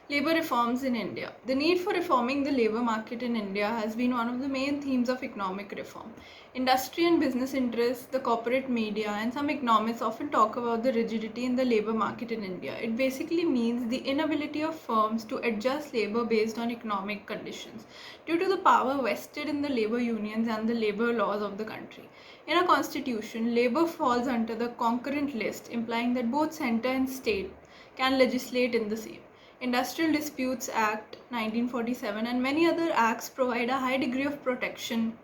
Labour reforms in India. The need for reforming the labour market in India has been one of the main themes of economic reform. Industry and business interests, the corporate media, and some economists often talk about the rigidity in the labour market in India. It basically means the inability of firms to adjust labour based on economic conditions due to the power vested in the labour unions and the labour laws of the country. In a constitution, labour falls under the concurrent list, implying that both centre and state can legislate in the same. Industrial Disputes Act 1947 and many other acts provide a high degree of protection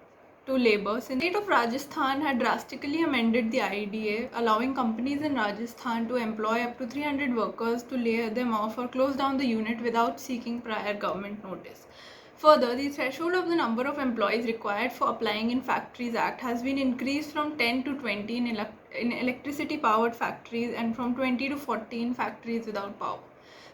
to labour. Since the state of Rajasthan had drastically amended the IDA, allowing companies in Rajasthan to employ up to 300 workers to lay them off or close down the unit without seeking prior government notice. Further, the threshold of the number of employees required for applying in Factories Act has been increased from 10 to 20 in electricity powered factories and from 20 to 40 in factories without power.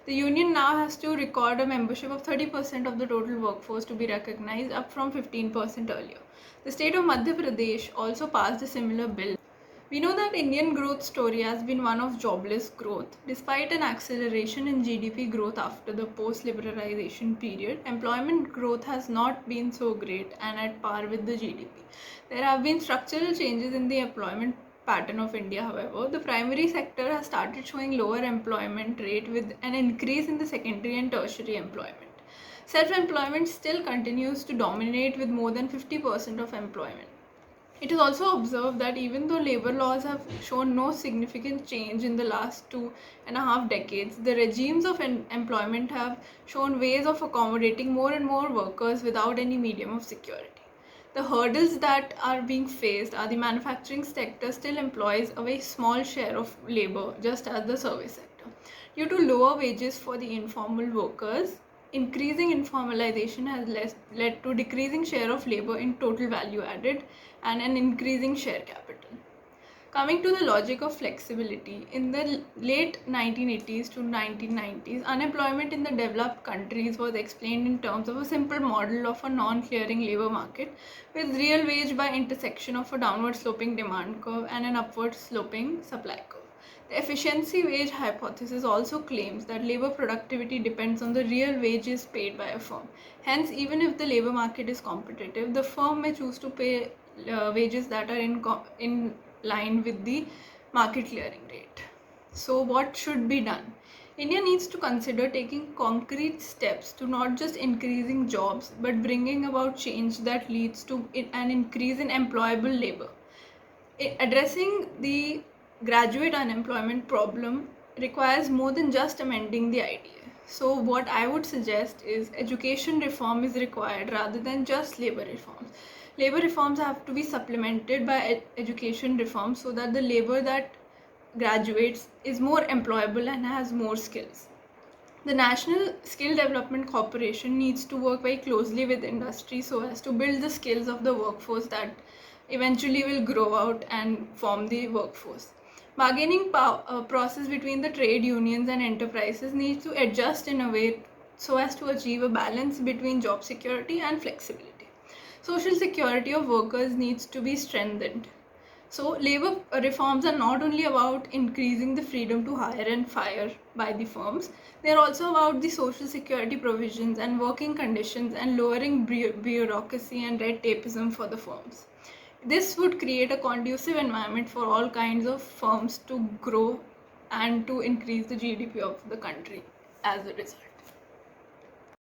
The union now has to record a membership of 30% of the total workforce to be recognized, up from 15% earlier. The state of Madhya Pradesh also passed a similar bill. We know that Indian growth story has been one of jobless growth. Despite an acceleration in GDP growth after the post-liberalization period, employment growth has not been so great and at par with the GDP. There have been structural changes in the employment pattern of India, however. The primary sector has started showing lower employment rate with an increase in the secondary and tertiary employment. Self-employment still continues to dominate with more than 50% of employment. It is also observed that even though labor laws have shown no significant change in the last 2.5 decades, the regimes of employment have shown ways of accommodating more and more workers without any medium of security. The hurdles that are being faced are the manufacturing sector still employs a very small share of labor, just as the service sector. Due to lower wages for the informal workers, increasing informalization has led to decreasing share of labor in total value added and an increasing share capital. Coming to the logic of flexibility, in the late 1980s to 1990s, unemployment in the developed countries was explained in terms of a simple model of a non-clearing labor market with real wage by intersection of a downward sloping demand curve and an upward sloping supply curve. The efficiency wage hypothesis also claims that labor productivity depends on the real wages paid by a firm. Hence, even if the labor market is competitive, the firm may choose to pay wages that are in line with the market clearing rate. So what should be done? India needs to consider taking concrete steps to not just increasing jobs but bringing about change that leads to an increase in employable labor. Addressing the graduate unemployment problem requires more than just amending the IDA. So what I would suggest is education reform is required rather than just labor reforms. Labor reforms have to be supplemented by education reforms so that the labor that graduates is more employable and has more skills. The National Skill Development Corporation needs to work very closely with industry so as to build the skills of the workforce that eventually will grow out and form the workforce. Bargaining process between the trade unions and enterprises needs to adjust in a way so as to achieve a balance between job security and flexibility. Social security of workers needs to be strengthened. So labor reforms are not only about increasing the freedom to hire and fire by the firms, they are also about the social security provisions and working conditions and lowering bureaucracy and red tapeism for the firms. This would create a conducive environment for all kinds of firms to grow and to increase the GDP of the country as a result.